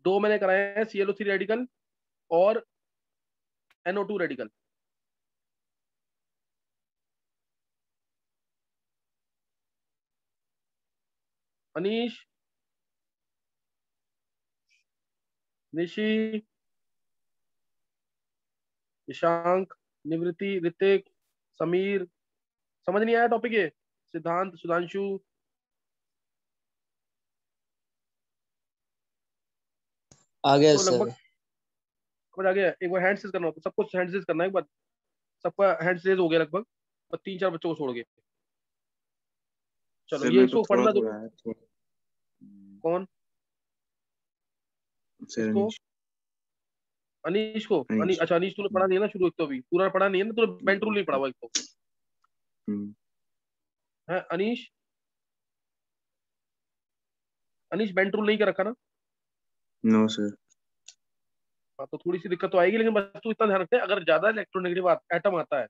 दो मैंने कराए हैं, ClO3 रेडिकल और NO2 रेडिकल। अनीश, निशी, ईशांक, निवृत्ति, ऋतिक, समीर, समझ नहीं आया टॉपिक ये? सिद्धांत, सुधांशु, आ गया तो सर। लगभग समझ आ गया। एक बार हैंड रेज करना होता, सबको हैंड रेज करना है एक बार। सबका हैंड रेज हो गया लगभग, और 3-4 बच्चों को छोड़ के। चलो सर ये मेरे को इसको थोड़ा पढ़ना दो। थोड़ा है थोड़ा। कौन? सर इसको, अनीश। अनीश को। अनीश। अच्छा, अनीश तूने पढ़ा नहीं है ना शुरू, एक तो अभी पूरा पढ़ा नहीं है ना तूने, बेंट रूल नहीं पढ़ा हुआ एक तो है। अनीश, अनीश बेंट रूल नहीं कर रखा ना? No sir. हाँ, तो थोड़ी सी दिक्कत तो आएगी, लेकिन बस तू इतना ध्यान रखते, अगर ज्यादा इलेक्ट्रोनेगेटिव एटम आता है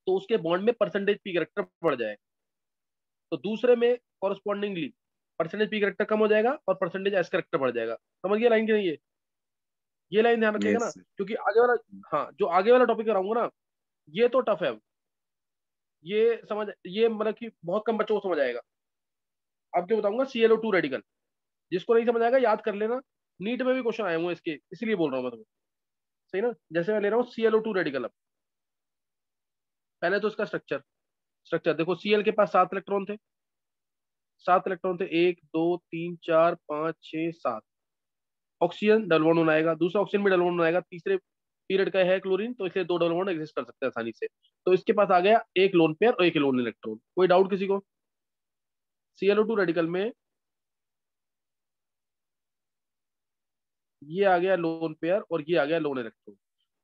तो उसके बॉन्ड में परसेंटेज पी कैरेक्टर बढ़ जाएगा। तो दूसरे में कॉरस्पॉन्डिंगली परसेंटेज पी कैरेक्टर कम हो जाएगा और परसेंटेज एस कैरेक्टर बढ़ जाएगा। समझ गया लाइन की नहीं? ये लाइन ध्यान रखेगा यस ना, सर। क्योंकि आगे वाला, हाँ जो आगे वाला टॉपिक कराऊंगा ना, ये तो टफ है। ये समझ, ये मतलब कि बहुत कम बच्चों को समझ आएगा। अब जो बताऊंगा ClO2 रेडिकल, जिसको नहीं समझ आएगा याद कर लेना, नीट में भी क्वेश्चन आए हुए इसके, इसलिए बोल रहा हूँ मैं तुम्हें। सही ना? जैसे मैं ले रहा हूँ ClO2 रेडिकल। अब पहले तो इसका स्ट्रक्चर, स्ट्रक्चर देखो। Cl के पास 7 इलेक्ट्रॉन थे, 7 इलेक्ट्रॉन थे, 1 2 3 4 5 6 7। ऑक्सीजन डबल बॉन्ड बनाएगा, दूसरा ऑक्सीजन भी डबल बॉन्ड बनाएगा, तीसरे पीरियड का है क्लोरीन, तो इसलिए 2 डबल बॉन्ड एग्जिस्ट कर सकते हैं आसानी से। तो इसके पास आ गया एक लोन पेयर और एक लोन इलेक्ट्रॉन। कोई डाउट किसी को? ClO2 रेडिकल में ये आ गया लोन पेयर और ये आ गया लोन इलेक्ट्रॉन।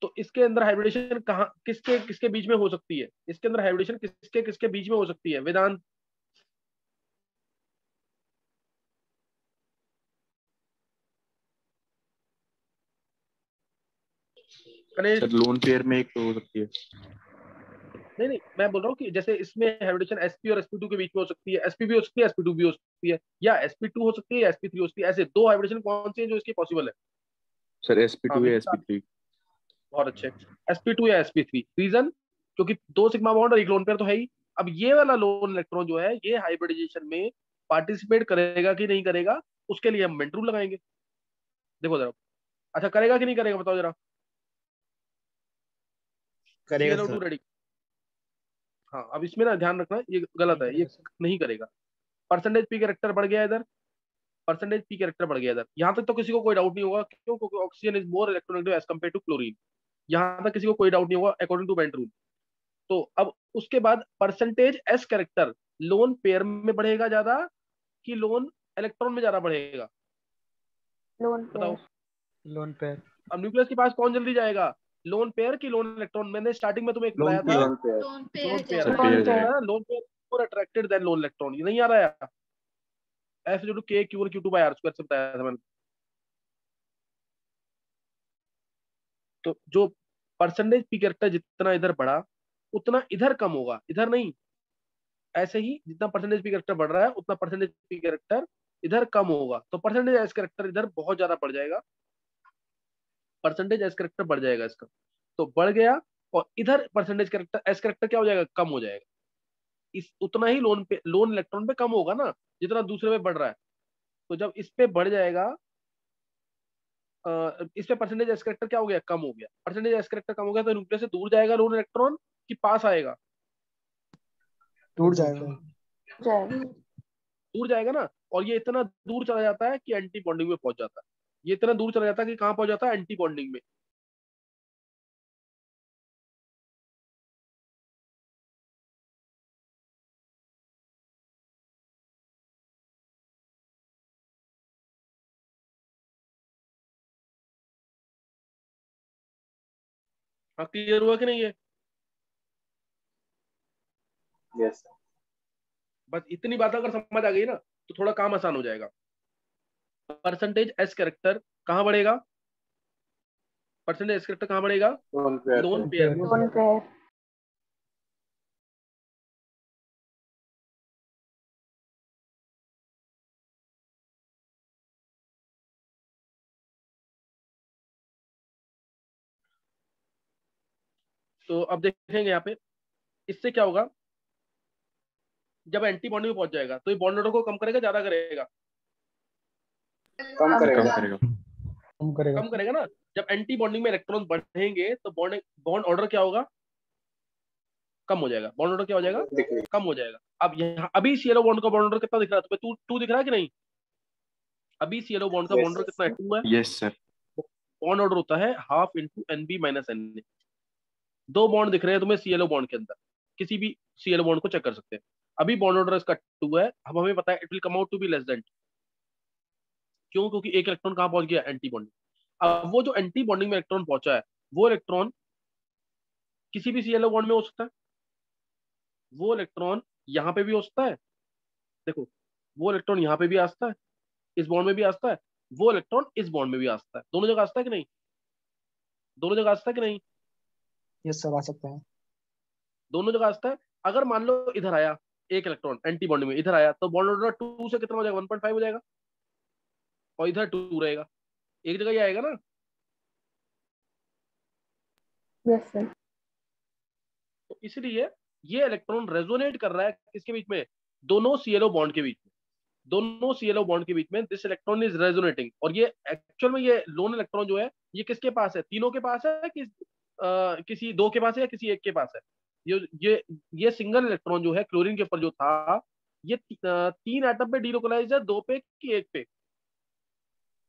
तो इसके अंदर हाइब्रिडेशन कहाँ, किसके किसके बीच में हो सकती है? इसके अंदर हाइब्रिडेशन किसके किसके बीच में हो सकती है वेदांत? सर गणेश? लोन पेयर में एक तो हो सकती है। नहीं नहीं, मैं बोल रहा हूँ कि जैसे इसमें हाइब्रिडेशन sp और sp2 के बीच में हो सकती है, sp भी हो सकती है, sp2 भी हो सकती है, या sp2 हो सकती है या sp3 हो सकती है। ऐसे दो हाइब्रिडेशन कौन सी है जो इसकी पॉसिबल है? सर हाँ sp2 या विनीत, sp3। बहुत अच्छे। sp2 या sp3, रीजन? क्योंकि दो सिग्मा बॉन्ड और एक लोन पेयर तो है ही। अब ये वाला लोन इलेक्ट्रॉन जो है, ये हाइब्रिडाइजेशन में पार्टिसिपेट करेगा कि नहीं करेगा, उसके लिए हम बेंट रूल लगाएंगे। देखो जरा, अच्छा करेगा कि नहीं करेगा बताओ जरा। करेगा ClO2 सर। रेडी, हाँ अब इसमें ना ध्यान रखना, ये गलत नहीं है, ये करेगा सर। नहीं करेगा। परसेंटेज पी कैरेक्टर बढ़ गया इधर, परसेंटेज पी कैरेक्टर बढ़ गया इधर। यहां तक तो किसी को कोई डाउट नहीं होगा, क्यों? क्योंकि oxygen is more electronegative as compared to chlorine. यहां तक किसी को कोई डाउट नहीं होगा अकॉर्डिंग टू बेंट रूल। तो अब उसके बाद percentage S character lone pair में बढ़ेगा ज्यादा कि लोन इलेक्ट्रॉन में ज्यादा बढ़ेगा? लोन बताओ। पेयर। Lone pair. अब न्यूक्लियस के पास कौन जल्दी जाएगा, लोन पेयर की लोन इलेक्ट्रॉन? मैंने स्टार्टिंग में तुम्हें एक लोन बताया था, pair. Lone pair. Lone pair lone pair sir मैंने लोन पेयर तुम्हें पेयर। जाएगा। बताया lone pair more attracted than lone electron. ये नहीं आ रहा है? एफ जो के क्यू और q two by r square से बताया था मैंने। तो जो परसेंटेज पी कैरेक्टर जितना इधर बढ़ा, उतना इधर कम होगा, इधर नहीं। ऐसे ही जितना परसेंटेज पी कैरेक्टर बढ़ रहा है, उतना परसेंटेज पी कैरेक्टर इधर कम होगा। तो परसेंटेज एस कैरेक्टर इधर बहुत ज्यादा बढ़ जाएगा, परसेंटेज एस कैरेक्टर बढ़ जाएगा इसका, तो बढ़ गया। और इधर परसेंटेज कैरेक्टर एस कैरेक्टर क्या हो जाएगा, कम हो जाएगा। इस उतना ही लोन पे, लोन इलेक्ट्रॉन पे कम होगा ना, जितना दूसरे में बढ़ रहा है। तो जब इस पे बढ़ जाएगा, इस पे परसेंटेज एस कैरेक्टर क्या हो गया, कम हो गया। परसेंटेज एस कैरेक्टर कम हो गया तो न्यूक्लियस से दूर जाएगा लोन इलेक्ट्रॉन कि पास आएगा? टूट जाएगा। जाएगा। दूर जाएगा ना। और ये इतना दूर चला जाता है कि एंटी बॉन्डिंग में पहुंच जाता है। ये इतना दूर चला जाता है कि कहां पहुंच जाता है, एंटी बॉन्डिंग में। हाँ क्लियर हुआ कि नहीं ये? Yes sir. बस इतनी बात अगर समझ आ गई ना, तो थोड़ा काम आसान हो जाएगा। परसेंटेज एस कैरेक्टर कहां बढ़ेगा? परसेंटेज एस कैरेक्टर कहां बढ़ेगा? लोन पेयर लोन पे। पेयर में। Lone pair. तो अब देखेंगे यहाँ पे इससे क्या होगा, जब एंटी बॉन्डिंग में पहुंच जाएगा तो ये बॉन्ड ऑर्डर को कम करेगा, ज्यादा करेगा? कम करेगा। कम करेगा। कम करेगा। कम करेगा ना। जब एंटी बॉन्डिंग में इलेक्ट्रॉन बढ़ेंगे तो बॉन्ड बॉन्ड ऑर्डर क्या होगा, कम हो जाएगा। बॉन्ड ऑर्डर क्या हो जाएगा, कम हो जाएगा। अब यहाँ अभी सीएलओ बॉन्ड का बॉन्ड ऑर्डर कितना दिख रहा है तुम्हें, टू दिख रहा है कि नहीं? अभी सीएलओ बॉन्ड का बॉन्ड ऑर्डर कितना है, 2 है। Yes sir. बॉन्ड ऑर्डर होता है half into NB minus N. 2 bond दिख रहे हैं तुम्हें सीएलओ बॉन्ड के अंदर, किसी भी सीएलओ बॉन्ड को चेक कर सकते हैं। अभी बॉन्ड ऑर्डर इसका 2 है। अब हमें पता है it will come out to be less than. क्यों? क्योंकि एक इलेक्ट्रॉन कहाँ पहुंच गया, एंटी बॉन्डिंग। अब वो जो एंटी बॉन्डिंग में इलेक्ट्रॉन पहुंचा है, वो इलेक्ट्रॉन किसी भी सीएलओ बॉन्ड में हो सकता है। वो इलेक्ट्रॉन यहाँ पे भी हो सकता है, देखो वो इलेक्ट्रॉन यहाँ पे भी आ सकता है, इस बॉन्ड में भी आ सकता है, वो इलेक्ट्रॉन इस बॉन्ड में भी आ सकता है। दोनों जगह आ सकता है कि नहीं? दोनों जगह आ सकता है कि नहीं? यस सर, आ सकते हैं। दोनों जगह आ सकता है। अगर मान लो इधर आया एक इलेक्ट्रॉन एंटी बॉन्डिंग में, इधर आया तो बॉन्ड ऑर्डर 2 से कितना हो जाएगा, 1.5 हो जाएगा, और इधर 2 रहेगा। एक जगह ही आएगा ना। Yes sir. तो इसलिए ये इलेक्ट्रॉन रेजोनेट कर रहा है किसके बीच में, दोनों सीएलओ बॉन्ड के बीच में। दोनों सीएलओ बॉन्ड के बीच में दिस इलेक्ट्रॉन इज रेजोनेटिंग। और ये एक्चुअल में ये लोन इलेक्ट्रॉन जो है ये किसके पास है, तीनों के पास है कि किसी दो के पास है या किसी एक के पास है? ये सिंगल इलेक्ट्रॉन जो है क्लोरीन के ऊपर जो था, ये 3 एटम पे डीलोकलाइज है, 2 पे कि 1 पे?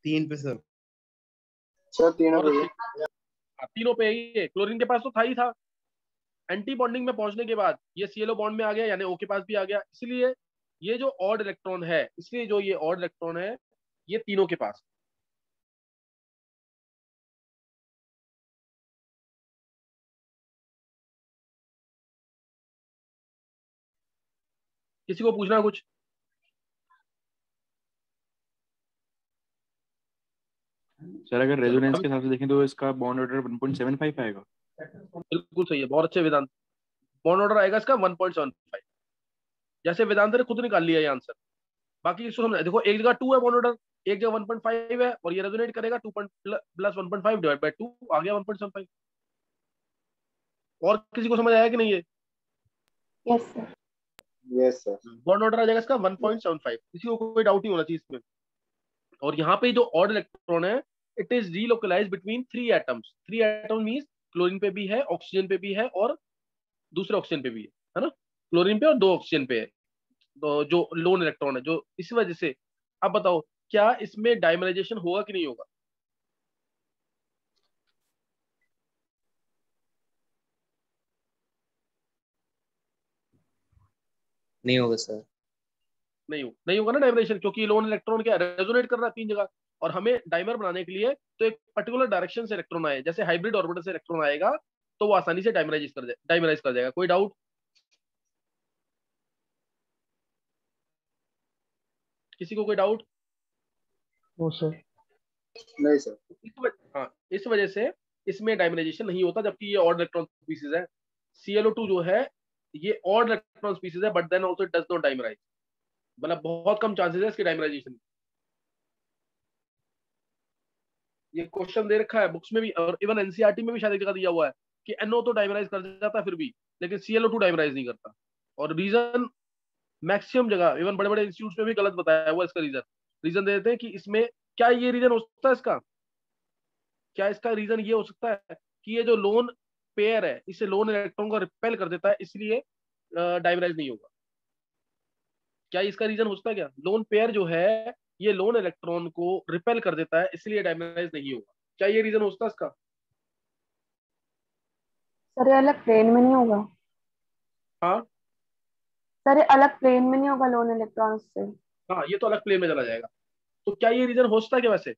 3 पे सर। सर तीनों और पे। तीनों पे ही है। क्लोरीन के पास तो था ही था। एंटी बॉन्डिंग में पहुंचने के बाद ये सीएलओ बॉन्ड में आ गया, यानी ओ के पास भी आ गया। इसलिए ये जो ऑड इलेक्ट्रॉन है, इसलिए जो ये ऑड इलेक्ट्रॉन है ये तीनों के पास। किसी को पूछना कुछ? सर अगर चलो रेजोनेंस अब के हिसाब से देखें तो इसका बॉन्ड ऑर्डर 1.75 आएगा। बिल्कुल सही है, बहुत अच्छे वेदांत। बॉन्ड ऑर्डर आएगा इसका 1.75, जैसे वेदांत ने खुद निकाल लिया ये आंसर। बाकी इसको समझ देखो, एक जगह 2 है बॉन्ड ऑर्डर, एक जगह 1.5 है, और ये रेजोनेट करेगा 2 प्लस 1.5 डिवाइड बाय 2 आ गया 1.75। और किसी को समझ आया कि नहीं ये? Yes sir. Yes sir. Bond order आ जाएगा इसका 1.75, किसी को कोई डाउट नहीं होना चाहिए इसमें। और यहाँ पे जो ऑड इलेक्ट्रॉन है, it is relocalise between 3 atoms. 3 atom means chlorine पे भी है, ऑक्सीजन पे भी है, और दूसरे ऑक्सीजन पे भी है ना? क्लोरीन पे और 2 ऑक्सीजन पे है। तो जो लोन इलेक्ट्रॉन है जो, इस वजह से अब बताओ क्या इसमें डायमराइजेशन होगा कि नहीं होगा? नहीं होगा सर। नहीं होगा ना डायमराइजेशन, क्योंकि लोन इलेक्ट्रॉन क्या रेजोनेट कर रहा है 3 जगह। और हमें डायमर बनाने के लिए तो एक पर्टिकुलर डायरेक्शन से इलेक्ट्रॉन आए, जैसे हाइब्रिड ऑर्बिटल से इलेक्ट्रॉन आएगा तो वो आसानी से डायमराइज कर जाएगा। कोई डाउट? किसी को कोई डाउट? No sir. नहीं सर। हाँ, इस वजह से इसमें डायमराइजेशन नहीं होता, जबकि ये ऑड इलेक्ट्रॉन स्पीसीज है। ClO2 जो है ये ऑड इलेक्ट्रॉन स्पीसीज है, but then also it does not dimerise. मतलब बहुत कम चांसेस है इसके डायमराइजेशन। ये क्वेश्चन दे रखा है बुक्स में भी, और इवन एनसीईआरटी में भी शायद एक जगह दिया हुआ है कि NO तो डायमराइज कर जाता है फिर भी, लेकिन ClO2 डायमराइज नहीं करता। और रीजन मैक्सिमम जगह इवन बड़े बड़े इंस्टीट्यूट में भी गलत बताया हुआ इसका रीजन। रीजन दे देते हैं कि इसमें क्या ये रीजन हो सकता है इसका, क्या इसका रीजन ये हो सकता है कि ये जो लोन पेयर है इसे लोन इलेक्ट्रॉन को रिपेल कर देता है, इसलिए डायमराइज नहीं होगा। क्या इसका रीजन हो सकता है क्या, लोन पेयर जो है ये लोन इलेक्ट्रॉन को रिपेल कर देता है इसलिए डायमराइज नहीं होगा? क्या ये रीजन हो सकता है इसका? सर ये अलग प्लेन में नहीं होगा? हाँ सर ये अलग प्लेन में नहीं होगा लोन इलेक्ट्रॉन से? हाँ, ये तो अलग प्लेन में चला जाएगा। तो क्या ये रीजन हो सकता है क्या वैसे?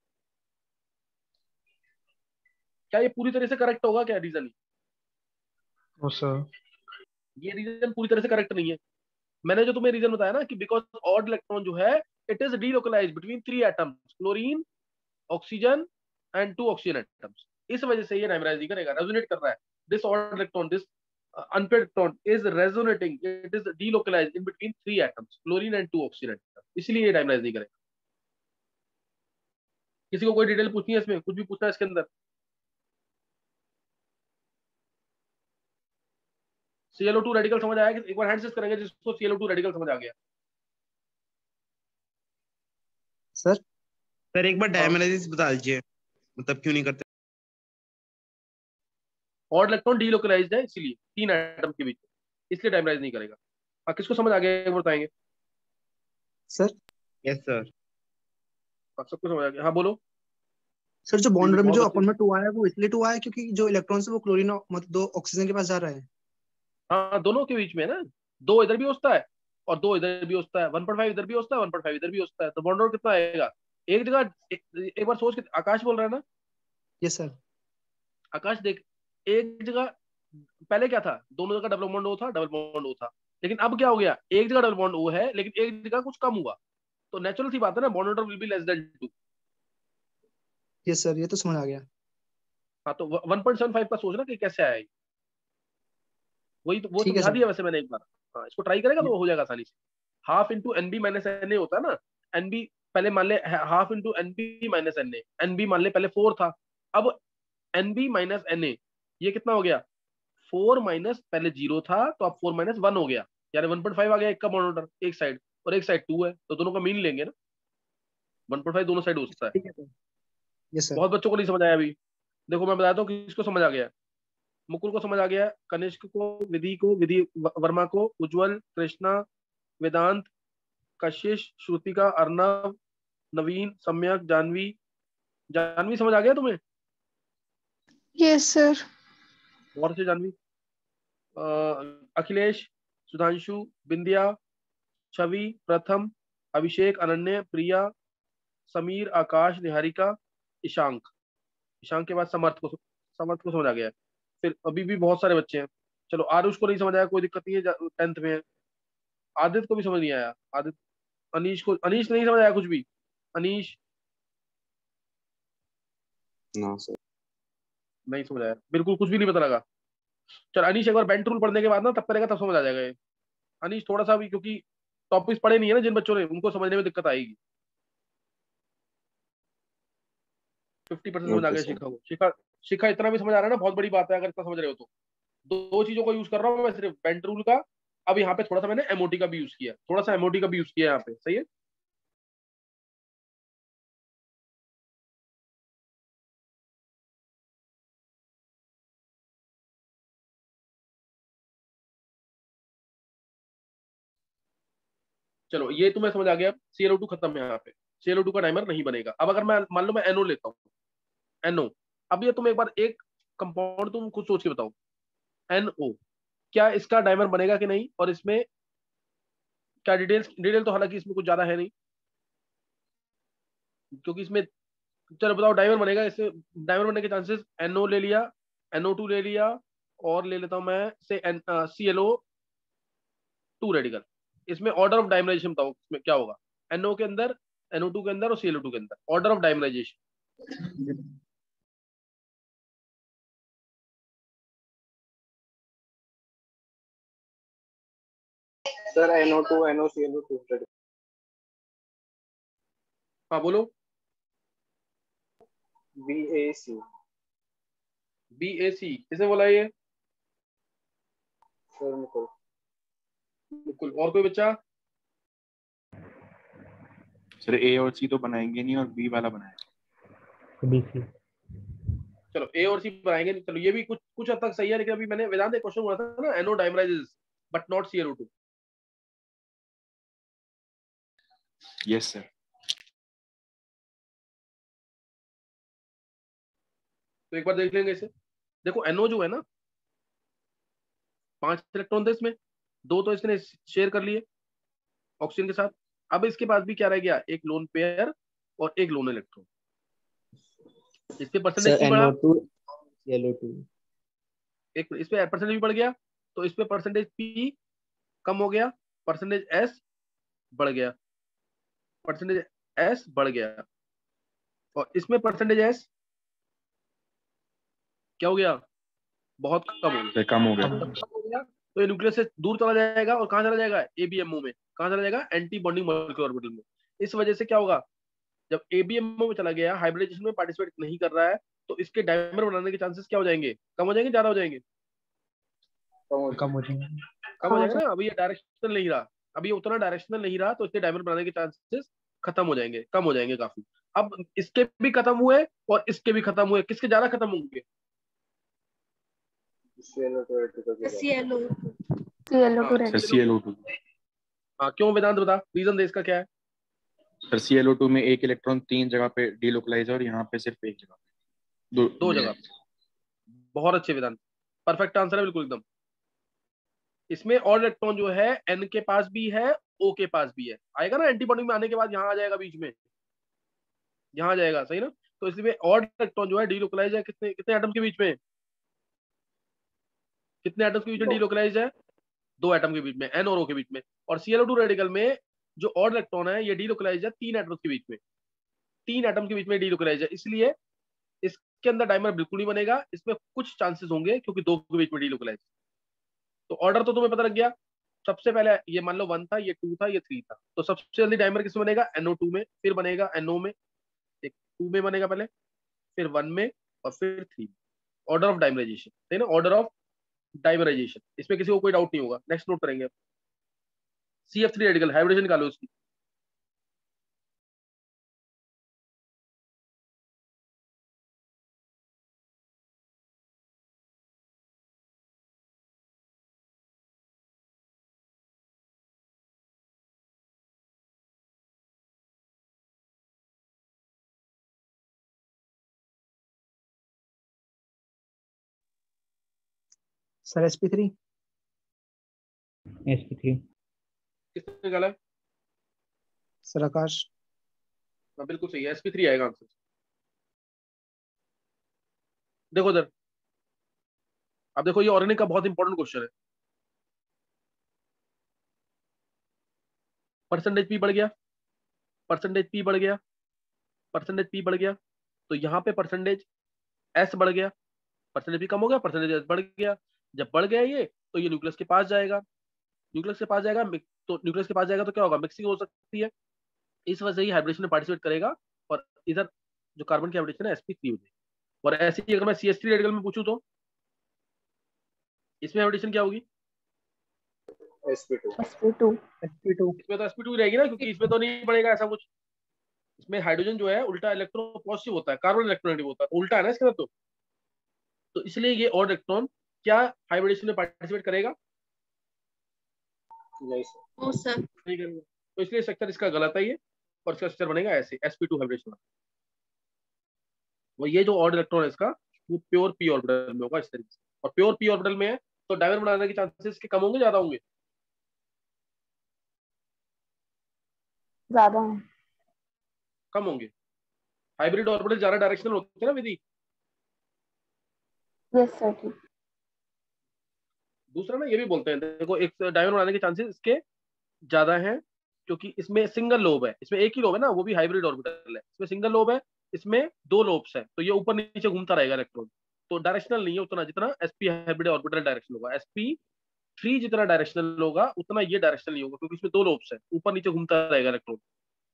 क्या ये पूरी तरह से करेक्ट होगा क्या रीजन? No sir. ये रीजन पूरी तरह से करेक्ट नहीं है। मैंने जो तुम्हें रीजन बताया ना कि बिकॉज ऑड इलेक्ट्रॉन जो है it is delocalised between 3 atoms, chlorine, oxygen and 2 oxygen atoms. इस वजह से ये डायमराइज नहीं करेगा, रेजोनेट कर रहा है। This odd electron, this unpaired electron is resonating, it is delocalised in between 3 atoms, chlorine and 2 oxygen atoms, इसलिए ये डायमराइज नहीं करेगा। किसी को कोई डिटेल पूछनी है इसमें, कुछ भी पूछना है इसके अंदर? ClO2 रेडिकल समझ आया? एक बार हैंड रेज करेंगे जिसको ClO2 रेडिकल समझ आ गया। सर एक बार डायमेराइजिस बता दीजिए, मतलब क्यों नहीं करते? और इलेक्ट्रॉन डीलोकलाइज्ड है इसीलिए 3 एटम के बीच में, इसलिए डायमेराइज नहीं करेगा। हाँ, किसको समझ आ गया बताएंगे? Sir yes sir. सबको समझ आ गया? हाँ बोलो। सर जो अभी बॉन्ड भी में बहुत जो बच्चे। अपन में 2 आया है वो इसलिए 2 आया है क्योंकि जो इलेक्ट्रॉन है वो क्लोरीन मतलब 2 ऑक्सीजन के पास जा रहा है। हाँ, दोनों के बीच में है ना, 2 इधर भी होता है और 2 इधर भी होता है, 1.5 इधर भी होता है, 1.5 इधर भी होता है, तो बॉन्ड कितना आएगा? एक जगह एक बार सोच के, आकाश बोल रहा है ना? Yes sir. आकाश देख, एक जगह पहले क्या था, दोनों जगह डबल बॉन्ड ओ था, डबल बॉन्ड ओ था, लेकिन अब क्या हो गया, एक जगह डबल बॉन्ड ओ है लेकिन एक जगह कुछ कम हुआ, तो नेचुरल सी बात है ना, bond order will be less then 2। Yes sir, ये तो समझ आ गया। हाँ, तो 1.75 का सोचना कि कैसे आया ये। वही तो वो ठीक है समझा सर। दिया वैसे मैंने एक बार। हाँ, इसको ट्राई करेगा तो हो जाएगा आसानी से। Half into N B minus N A होता है ना, एन बी पहले मान ले half into N B minus N A, N B मान ले पहले 4 था, अब N B minus N A, ये कितना हो गया? 4 माइनस पहले 0 था तो अब 4 माइनस 1 हो गया, यानी 1.5 आ गया एक का बॉन्ड ऑर्डर एक साइड, और एक साइड 2 है, तो दोनों का मीन लेंगे ना, 1.5 दोनों साइड हो सकता है। ठीक है सर। Yes sir. बहुत बच्चों को नहीं समझ आया अभी। देखो मैं बताता हूँ किसको समझ आ गया है। मुकुल को समझ आ गया, कनिष्क को, विधि वर्मा को, उज्जवल, कृष्णा, वेदांत, कशिश, श्रुतिका, अर्नव, नवीन, सम्यक, जानवी। जानवी समझ आ गया तुम्हें? Yes sir. और से जानवी, अखिलेश, सुधांशु, बिंदिया, छवि, प्रथम, अभिषेक, अनन्य, प्रिया, समीर, आकाश, निहारिका, ईशांक। ईशांक के बाद समर्थ को समझ आ गया है। फिर अभी भी बहुत सारे बच्चे हैं। चलो, आरुष को नहीं समझ आया, कोई दिक्कत नहीं है, 10th में है। आदित्य को भी समझ नहीं आया, आदित्य। अनीश नहीं समझ आया कुछ भी? Anish no sir. नहीं समझ आया, बिल्कुल कुछ भी नहीं पता लगा। चल अनीश, एक बार बेंट रूल पढ़ने के बाद ना तब करेगा, तब समझ आ जाएगा ये। अनीश थोड़ा सा भी, क्योंकि टॉपिक्स पढ़े नहीं है ना जिन बच्चों ने, उनको समझने में दिक्कत आएगी। 50% समझ आ ओके गया। सर। शिखा इतना भी समझ आ रहा है ना, बहुत बड़ी बात है अगर इतना समझ रहे हो तो। दो चीजों को यूज कर रहा हूँ मैं सिर्फ, बेंट रूल का, अब यहाँ पे थोड़ा सा मैंने एमओटी का भी यूज किया, थोड़ा सा एमओटी का भी यूज किया यहाँ पे, सही है। चलो ये तुम्हें समझ आ गया। ClO2 खत्म है यहाँ पे, ClO2 का डाइमर नहीं बनेगा। अब अगर मैं मान लो मैं NO लेता हूँ, NO, अब ये तुम एक बार एक कंपाउंड तुम खुद सोच के बताओ, NO, क्या इसका डाइमर बनेगा कि नहीं, और इसमें क्या डिटेल तो हालांकि इसमें कुछ ज्यादा है नहीं, क्योंकि इसमें, चलो बताओ डाइमर बनेगा इससे, डाइमर बनने के चांसेस, NO ले लिया, NO2 ले लिया, और ले लेता हूं मैं से ClO2 रेडिकल, इसमें ऑर्डर ऑफ डाइमराइजेशन बताओ इसमें क्या होगा? NO के अंदर, NO2 के अंदर और ClO2 के अंदर order of dimerisation. Sir NO2 NOClO2। हाँ बोलो। BAC। BAC किसने बोला ये? सर मुकुल। बिल्कुल। और कोई बच्चा? सर ए और सी तो बनाएंगे नहीं और बी वाला बनाएंगे। BC। चलो A और C बनाएंगे, चलो ये भी कुछ कुछ हद तक सही है, लेकिन अभी मैंने वेदांत एक क्वेश्चन हुआ था ना, NO dimerises but not ClO2। Yes sir. तो एक बार देख लेंगे इसे। देखो NO जो है ना, 5 इलेक्ट्रॉन थे इसमें, 2 तो इसने शेयर कर लिए ऑक्सीजन के साथ। अब इसके पास भी क्या रह गया, एक लोन पेयर और एक लोन इलेक्ट्रॉन। इसके परसेंटेज सर की बढ़ा, NO2 ClO2। एक इस पे परसेंटेज भी बढ़ गया, तो इस पे परसेंटेज P कम हो गया, परसेंटेज S बढ़ गया, परसेंटेज S बढ़ गया, और इसमें परसेंटेज S क्या हो गया, बहुत कम हो गया। सर कम हो अब गया। जब कम हो गया तो ये न्यूक्लियस से दूर चला जाएगा, और कहाँ चला जाएगा, ABMO में। कहाँ चला जाएगा, एंटी बॉन्डिंग मॉलिक्यूलर ऑर्बिटल में। इस वजह से क्या होगा, जब ABMO में चला गया, हाइब्रिडाइजेशन में पार्टिसिपेट नहीं कर रहा है, तो इसके डायमर बनाने के चांसेस क्या हो जाएंगे, कम हो जाएंगे, ज्यादा हो जाएंगे? कम हो जाएंगे। कम हो जाएगा ना। अभी ये डायरेक्शनल नहीं रहा, अभी ये उतना डायरेक्शनल नहीं रहा, तो इससे डायमंड बनाने के चांसेस खत्म हो जाएंगे, कम हो जाएंगे काफी। अब इसके भी खत्म हुए और इसके भी खत्म हुए, किसके ज्यादा खत्म होंगे? ClO2 sir ClO2। हाँ, क्यों वेदांत बता, रीजन दे इसका क्या है? सर ClO2 में एक इलेक्ट्रॉन 3 जगह पे डीलोकलाइज है और यहाँ पे सिर्फ एक जगह पे, दो जगह। बहुत अच्छे वेदांत, परफेक्ट आंसर है बिल्कुल एकदम। इसमें और इलेक्ट्रॉन जो है N के पास भी है, O के पास भी है। आएगा ना एंटीबॉडी में आने के बाद, यहाँ आ जाएगा बीच में, यहाँ आ जाएगा, सही ना? तो इसलिए और इलेक्ट्रॉन जो है डीलोकलाइज है कितने कितने एटम के बीच में? कितने एटम के बीच में डीलोकलाइज है? 2 एटम के बीच में, N और O के बीच में। और Cl2 रेडिकल में जो और इलेक्ट्रॉन है ये डीलोकलाइज है 3 एटम के बीच में, 3 एटम के बीच में डीलोकलाइज है। इसलिए इसके अंदर डायमर बिल्कुल नहीं बनेगा, इसमें कुछ चांसेस होंगे क्योंकि 2 के बीच में डीलोकलाइज। तो ऑर्डर तो तुम्हें पता लग गया। सबसे पहले ये मान लो 1 था, ये 2 था, ये 3 था, तो सबसे जल्दी डायमर किसमें बनेगा? NO2 में, फिर बनेगा NO में, एक 2 में बनेगा पहले, फिर 1 में, और फिर 3 में। ऑर्डर ऑफ डायमराइजेशन, सही ना? ऑर्डर ऑफ डायमराइजेशन, इसमें किसी को कोई डाउट नहीं होगा। नेक्स्ट नोट करेंगे। CF3 रेडिकल हाइब्रिडेशन निकालो उसकी। Sir sp3। sp3। किसने निकाला है? सर आकाश। हाँ, बिल्कुल सही है, sp3 आएगा आंसर। देखो इधर, अब देखो ये ऑर्गेनिक का बहुत इंपॉर्टेंट क्वेश्चन है। परसेंटेज पी बढ़ गया, परसेंटेज पी बढ़ गया, परसेंटेज पी बढ़ गया, तो यहाँ पे परसेंटेज एस बढ़ गया, परसेंटेज पी कम हो गया, परसेंटेज एस बढ़ गया। जब बढ़ गया ये, तो ये न्यूक्लियस के पास जाएगा, न्यूक्लियस के पास जाएगा, तो न्यूक्लियस के पास जाएगा तो क्या होगा? मिक्सिंग हो सकती है, इस वजह से ही हाइब्रिडेशन में पार्टिसिपेट करेगा, और इधर जो कार्बन की हाइब्रिडेशन है sp3 हो जाएगी। और ऐसे ही अगर मैं CH3 रेडिकल में पूछूं तो इसमें हाइब्रिडेशन क्या होगी? sp2 sp2। इसमें तो sp2 ही रहेगी ना, क्योंकि इसमें तो नहीं बढ़ेगा ऐसा कुछ। इसमें हाइड्रोजन जो है उल्टा इलेक्ट्रॉन पॉजिटिव होता है, कार्बन इलेक्ट्रॉन होता है, उल्टा है ना इसके अंदर। तो इसलिए ये और इलेक्ट्रॉन क्या हाइब्रिडेशन में पार्टिसिपेट करेगा? नहीं सर, नहीं करेगा। तो इसलिए स्ट्रक्चर इसका गलत है ये, और इसका स्ट्रक्चर बनेगा ऐसे, sp2 हाइब्रिडेशन। वो ये जो ऑड इलेक्ट्रॉन है इसका, वो प्योर पी ऑर्बिटल में होगा इस तरीके से, और प्योर पी ऑर्बिटल में है तो डायमंड बनाने के चांसेस के कम होंगे, ज्यादा होंगे? ज्यादा है। कम होंगे। हाइब्रिड ऑर्बिटल ज्यादा डायरेक्शनल होते हैं ना विधि। यस सर ठीक। दूसरा ना ये भी बोलते हैं, देखो एक डायमंड बनाने के चांसेस इसके ज्यादा हैं, क्योंकि इसमें सिंगल लोब है, इसमें एक ही लोब है ना, वो भी हाइब्रिड ऑर्बिटल है, इसमें सिंगल लोब है, इसमें 2 लोब्स है, तो ये ऊपर नीचे घूमता रहेगा इलेक्ट्रॉन। तो डायरेक्शनल नहीं है उतना जितना sp हाइब्रिड ऑर्बिटल डायरेक्शनल होगा। sp3 जितना डायरेक्शनल होगा उतना ये डायरेक्शनल नहीं होगा, क्योंकि इसमें 2 लोब्स है, ऊपर नीचे घूमता रहेगा electron,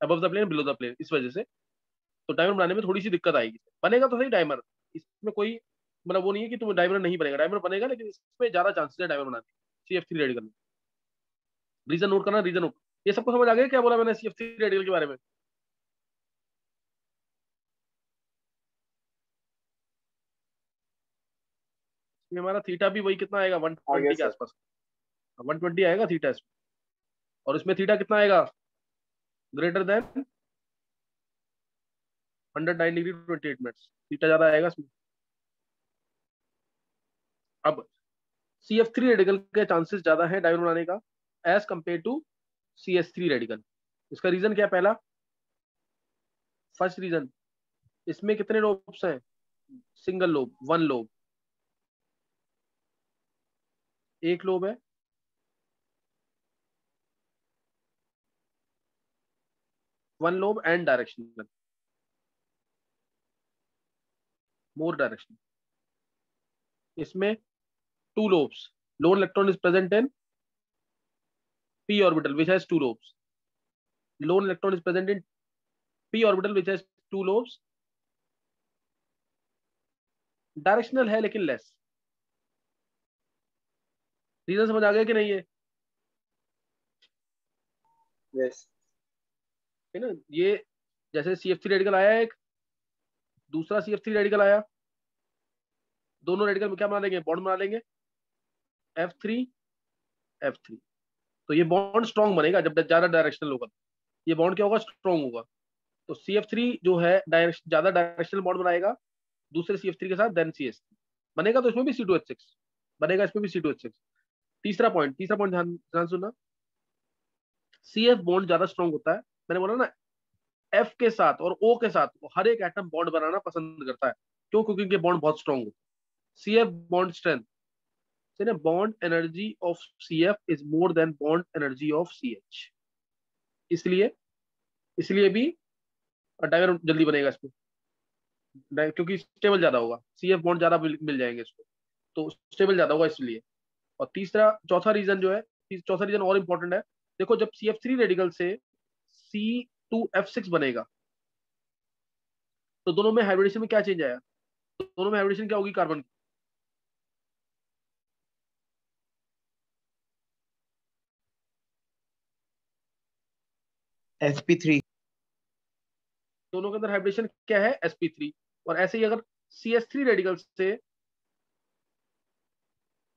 above the plane below the plane, इस वजह से। तो डायमंड बनाने में थोड़ी सी दिक्कत आएगी। बनेगा तो सही डायमंड, इसमें कोई मतलब वो नहीं है कि तुम डायमंड नहीं बनेगा, डायमंड बनेगा, लेकिन इसमें ज्यादा चांसेस है डायमंड बनाने के CF3 रेडिकल में। रीजन नोट करना, रीजन नोट। ये सबको समझ आ गया क्या बोला मैंने CF3 रेडिकल के बारे में? इसमें हमारा थीटा भी वही कितना आएगा, 120 के आसपास, 120 आएगा थीटा इसमें। और इसमें थीटा कितना आएगा? Greater than 109 degree 28 minutes, theta ज्यादा आएगा इसमें। अब CF3 रेडिकल के चांसेस ज्यादा है डायमंड बनाने का as compare to CH3 radical. इसका रीजन क्या है? पहला, फर्स्ट रीजन, इसमें कितने लोब्स हैं? सिंगल लोब, 1 लोब, एक लोब है, 1 lobe and directional, more directional. इसमें 2 lobes, lone electron is present in p orbital which has 2 lobes, lone electron is present in p orbital which has 2 lobes, directional है लेकिन less. Reason समझ आ गया कि नहीं है? यस है ना? ये जैसे CF3 रेडिकल आया एक, दूसरा CF3 रेडिकल आया, दोनों रेडिकल में क्या बना लेंगे? बॉन्ड बना लेंगे, F3 F3। तो ये बॉन्ड स्ट्रॉन्ग बनेगा जब ज्यादा डायरेक्शनल होगा, ये बॉन्ड क्या होगा? स्ट्रॉन्ग होगा। तो CF3 जो है ज्यादा डायरेक्शनल बॉन्ड बनाएगा दूसरे CF3 के साथ, देन CH3 बनेगा, तो इसमें भी C2H6 बनेगा, इसमें भी C2H6। तीसरा पॉइंट ध्यान ध्यान सुनना, CF बॉन्ड ज्यादा स्ट्रॉन्ग होता है। मैंने बोला ना, F के साथ और O के साथ हर एक एटम बॉन्ड बनाना पसंद करता है। क्यों? क्योंकि इनके बॉन्ड बहुत स्ट्रॉन्ग होते हैं। CF bond strength, bond energy of CF is more than bond energy of CH। इसलिए इसलिए भी डायगर जल्दी बनेगा इसमें, क्योंकि स्टेबल ज्यादा होगा, CF बॉन्ड ज्यादा मिल जाएंगे इसको, तो स्टेबल ज्यादा होगा इसलिए। और चौथा रीजन जो है, चौथा रीजन और इंपॉर्टेंट है। देखो, जब CF3 रेडिकल से C2F6 बनेगा, तो दोनों में हाइब्रिडेशन में क्या चेंज आया? तो दोनों में हाइब्रिडेशन क्या होगी? कार्बन की। sp3 दोनों के अंदर हाइब्रिडेशन क्या है? sp3। और ऐसे ही अगर CH3 रेडिकल से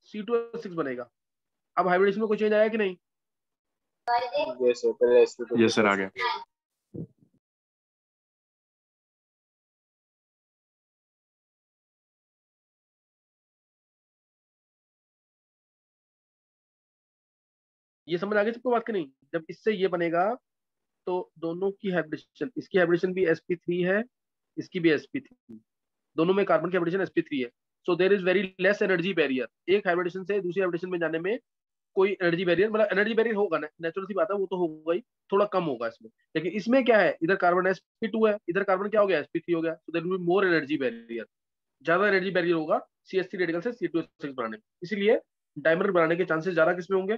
C2H6 बनेगा, अब हाइब्रिडेशन में कोई चेंज आया कि नहीं? यस सर, पहले sp2 यस सर, आ गया। ये समझ आ गई सबको बात की नहीं? जब इससे ये बनेगा तो दोनों की हाइब्रिडेशन, इसकी हाइब्रिडेशन भी sp3 है, इसकी भी sp3, दोनों में कार्बन की हाइब्रिडेशन sp3 है। So there is very less energy barrier एक हाइब्रिडेशन से दूसरी हाइब्रिडेशन में जाने में। कोई एनर्जी बैरियर, मतलब एनर्जी बैरियर होगा ना, नेचुरल सी बात है, वो तो होगा ही, थोड़ा कम होगा इसमें। लेकिन इसमें क्या है, इधर कार्बन sp2 है, इधर कार्बन क्या हो गया? sp3 हो गया। So there will be more energy barrier, ज्यादा एनर्जी बैरियर होगा CH3 रेडिकल से C2H6 बनाने में। इसीलिए डायमंड बनाने के चांसेस ज्यादा किसमें होंगे?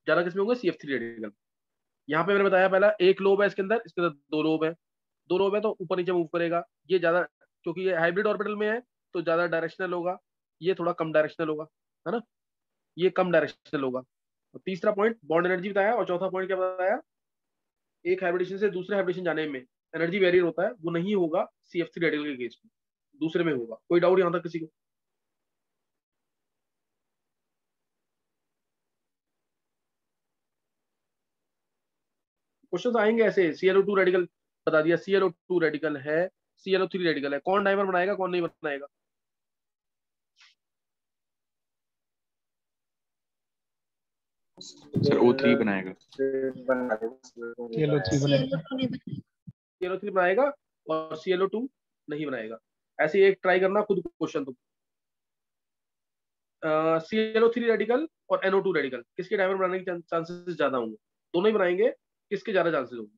ज्यादा किसमें होंगे? CF3 radical. यहाँ पे मैंने बताया, पहला एक लोब है इसके अंदर दो लोब है, दो लोब है तो ऊपर नीचे मूव करेगा। ये ज्यादा, क्योंकि ये हाइब्रिड ऑर्बिटल में है तो ज्यादा डायरेक्शनल होगा, ये थोड़ा कम डायरेक्शनल होगा, है ना? ये कम डायरेक्शनल होगा। और तीसरा पॉइंट बॉन्ड एनर्जी बताया, और चौथा पॉइंट क्या बताया? एक हाइब्रिडेशन से दूसरे हाइब्रिडेशन जाने में एनर्जी बैरियर होता है, वो नहीं होगा CF3 रेडिकल के केस में, दूसरे में होगा। कोई डाउट यहाँ तक किसी को? क्वेश्चन आएंगे ऐसे। ClO2 रेडिकल बता दिया, ClO2 रेडिकल है, ClO3 रेडिकल है, कौन डाइमर बनाएगा, कौन नहीं बनाएगा? सर O3 बनाएगा। ClO3 बनाएगा और ClO2 नहीं बनाएगा। ऐसे ही एक ट्राई करना खुद क्वेश्चन तुम। ClO3 रेडिकल और NO2 रेडिकल, किसके डायमर बनाने के चांसेस ज्यादा होंगे? दोनों ही बनाएंगे, किसके ज्यादा चांसेस होंगे?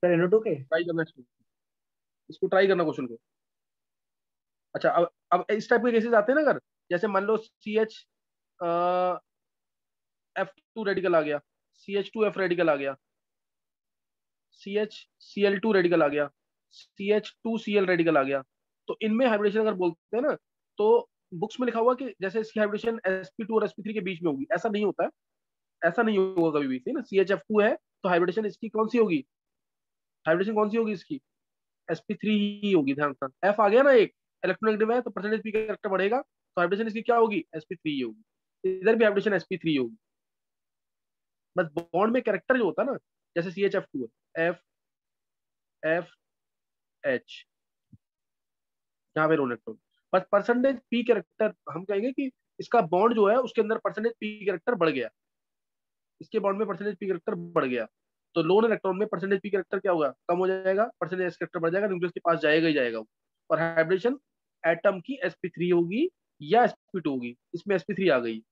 सर NO2 के ट्राई करना इसको ट्राई करना क्वेश्चन को। अच्छा, अब इस टाइप के केसेस आते हैं ना, अगर जैसे मान लो CH F2 रेडिकल आ गया, CH2F रेडिकल आ गया, CH Cl2 रेडिकल आ गया, CH2Cl रेडिकल आ गया, तो इनमें हाइब्रिडेशन अगर बोलते हैं ना, तो बुक्स में लिखा हुआ कि जैसे इसकी हाइब्रिडेशन sp2 और sp3 के बीच में होगी, ऐसा नहीं होता है, ऐसा नहीं होगा कभी भी, है ना? CHF2 है तो हाइब्रिडेशन इसकी कौन सी होगी? हाइब्रिडेशन कौन सी होगी इसकी? sp3 ही होगी। ध्यान रखना, F आ गया ना एक, इलेक्ट्रोनेगेटिव है तो परसेंटेज पी कैरेक्टर बढ़ेगा, तो हाइब्रिडेशन इसकी क्या होगी? sp3 ही होगी। इधर भी हाइब्रिडेशन sp3 होगी, बस बॉन्ड में कैरेक्टर जो होता है ना, जैसे CHF2 है, FFH, यहाँ पे इलेक्ट्रॉन, बस परसेंटेज पी कैरेक्टर हम कहेंगे कि इसका बॉन्ड जो है उसके अंदर परसेंटेज पी कैरेक्टर बढ़ गया, इसके बॉन्ड में परसेंटेज पी कैरेक्टर बढ़ गया, तो लोन इलेक्ट्रॉन में परसेंटेज पी कैरेक्टर क्या होगा? कम हो जाएगा, परसेंटेज एस कैरेक्टर बढ़ जाएगा, न्यूक्लियस के पास जाएगा ही जाएगा वो। और हाइब्रिडेशन एटम की sp3 होगी या sp2 होगी, इसमें sp3 आ गई।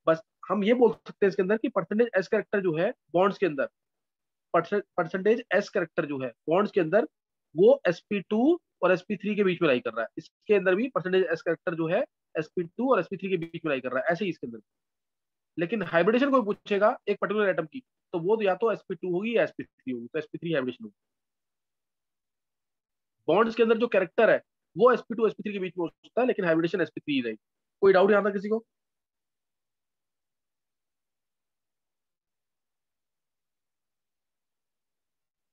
बस हम ये बोल सकते हैं इसके अंदर कि परसेंटेज एस कैरेक्टर जो है बॉन्ड्स के अंदर, परसेंटेज एस कैरेक्टर जो है बॉन्ड्स के अंदर, वो sp2 और sp3 के बीच में लाई कर रहा है। इसके अंदर भी परसेंटेज एस कैरेक्टर जो है sp2 और sp3 के बीच में लाई कर रहा है, ऐसे ही इसके अंदर। लेकिन हाइब्रिडेशन कोई पूछेगा एक पर्टिकुलर एटम की, तो वो या तो sp2 होगी या sp3 होगी, तो sp3 हाइब्रिडेशन होगी। बॉन्ड्स के अंदर जो कैरेक्टर है वो sp2 sp3 के बीच में हो सकता है, लेकिन हाइब्रिडेशन sp3 ही रहेगी। कोई डाउट यहाँ था किसी को?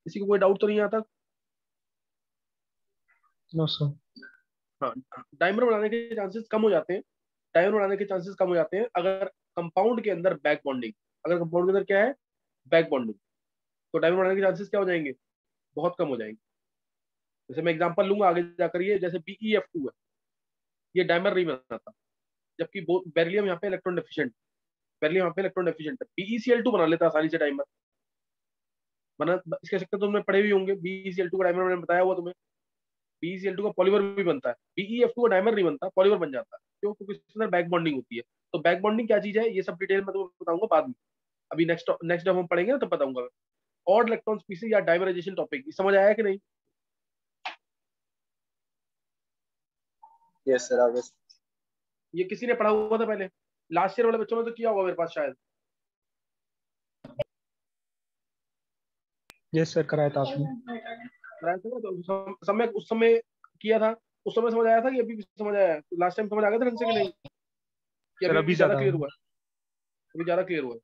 किसी को कोई डाउट तो नहीं आता? No sir. हाँ, डायमर बनाने के चांसेस कम हो जाते हैं, डायमर बनाने के चांसेस कम हो जाते हैं अगर कंपाउंड के अंदर बैक बॉन्डिंग, अगर कंपाउंड के अंदर क्या है, बैक बॉन्डिंग, तो डायमर बनाने के चांसेस क्या हो जाएंगे, बहुत कम हो जाएंगे। जैसे मैं एग्जांपल लूंगा आगे जाकर, ये जैसे BeF2 है, ये डायमर नहीं बनाता, जबकि बेरिलियम यहाँ पे इलेक्ट्रॉन डेफिशिएंट, बेरिलियम यहाँ पे इलेक्ट्रॉन डेफिशिएंट है, BeCl2 बना लेता आसानी से डायमर बना। इसके चक्कर तुमने पढ़े भी होंगे, BeCl2 का डायमर मैंने बताया हुआ तुम्हें। BeCl2 का पॉलीमर भी बनता है, BeF2 का डायमर नहीं बनता, पॉलीमर बन जाता है। क्यों? क्योंकि इसके अंदर बैक बॉन्डिंग होती है। तो बैक बॉन्डिंग क्या चीज है, ये सब डिटेल में तुम्हें बताऊंगा बाद में, अभी नेक्स्ट नेक्स्ट जब हम पढ़ेंगे ना तब बताऊंगा। ऑड इलेक्ट्रॉन स्पीसीज या डायमराइजेशन टॉपिक समझ आया कि नहीं? यस सर आगे। ये किसी ने पढ़ा हुआ था पहले? लास्ट ईयर वाले बच्चों ने तो किया होगा मेरे पास शायद। यस सर, कराया था आपने। कराया था ना? तो समय उस समय किया था, उस समय समझ आया था कि अभी भी समझ आया है? लास्ट टाइम समझ आ गया था ढंग से कि नहीं, कि सर अभी अभी ज्यादा ज्यादा क्लियर हुआ है? अभी ज्यादा क्लियर हुआ है।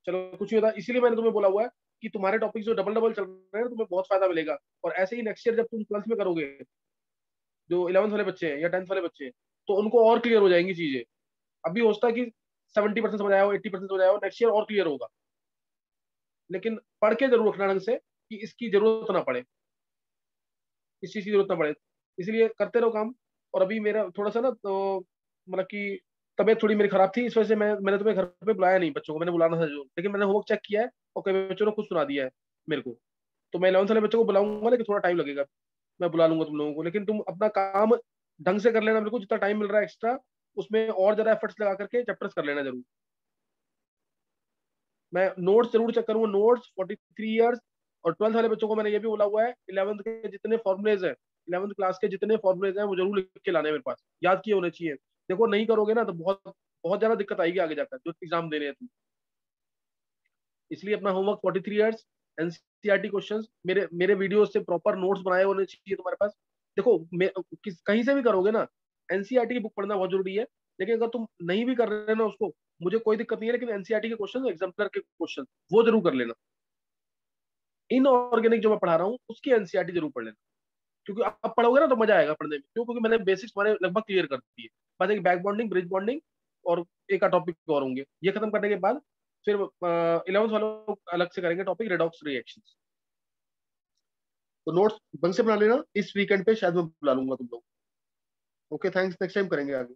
चलो कुछ नहीं होता, इसीलिए मैंने तुम्हें बोला हुआ है कि तुम्हारे टॉपिक जो डबल डबल चल रहे हैं तुम्हें बहुत फायदा मिलेगा। और ऐसे ही नेक्स्ट ईयर जब तुम 12th में करोगे, जो 11th वाले बच्चे हैं या 10th वाले बच्चे हैं, तो उनको और क्लियर हो जाएंगी चीजें। अभी हो सकता है कि 70% समझ आया हो, 80% समझ आया हो, नेक्स्ट ईयर और क्लियर होगा। लेकिन पढ़ के जरूर रखना ढंग से, कि इसकी जरूरत ना पड़े, इस चीज की जरूरत ना पड़े, इसलिए करते रहो काम। और अभी मेरा थोड़ा सा ना, तो मतलब कि तबीयत थोड़ी मेरी खराब थी, इस वजह से मैंने तुम्हें घर पे बुलाया नहीं, बच्चों को मैंने बुलाना था जो, लेकिन मैंने होमवर्क चेक किया है और कई बच्चों ने खुद सुना दिया है मेरे को। तो मैं 11th वाले बच्चों को बुलाऊंगा, लेकिन थोड़ा टाइम लगेगा, मैं बुला लूंगा तुम लोगों को। लेकिन तुम अपना काम ढंग से कर लेना, मेरे को जितना टाइम मिल रहा है एक्स्ट्रा उसमें और ज्यादा एफर्ट्स लगा करके चैप्टर्स कर लेना जरूर। मैं नोट्स जरूर चेक करूंगा, नोट्स 43 ईयर्स। और 12th वाले बच्चों को मैंने ये भी बोला हुआ है, 11th के जितने फॉर्मुलेज है, 11th क्लास के जितने फॉर्मुलेज हैं वो जरूर लिख के लाने हैं मेरे पास, याद किए होने चाहिए। देखो नहीं करोगे ना तो बहुत बहुत ज्यादा दिक्कत आएगी आगे जाकर जो एग्जाम देने हैं तुम। इसलिए अपना होमवर्क 43 ईयर्स, एनसीईआरटी क्वेश्चंस, मेरे मेरे वीडियो से प्रॉपर नोट्स बनाए होने चाहिए तुम्हारे पास। देखो कहीं से भी करोगे ना, एनसीईआरटी की बुक पढ़ना बहुत जरूरी है। लेकिन अगर तुम नहीं भी कर रहे ना उसको, मुझे कोई दिक्कत नहीं है, लेकिन एनसीईआरटी के क्वेश्चन, एग्जाम्पलर के क्वेश्चन वो जरूर कर लेना। इनऑर्गेनिक जो मैं पढ़ा रहा हूँ उसकी एनसीईआरटी जरूर पढ़ लेना, क्योंकि आप पढ़ोगे ना तो मजा आएगा पढ़ने में। क्यों? क्योंकि मैंने बेसिक्स हमारे लगभग क्लियर कर दी है। बस एक बैक बॉन्डिंग, ब्रिज बॉन्डिंग और एक का टॉपिक और होंगे, ये खत्म करने के बाद फिर 11th वालों अलग से करेंगे टॉपिक रेडॉक्स रिएक्शंस। तो नोट्स ढंग से बना लेना, इस वीकेंड पे शायद मैं बुला लूंगा तुम लोग। ओके थैंक्स, नेक्स्ट टाइम करेंगे आगे।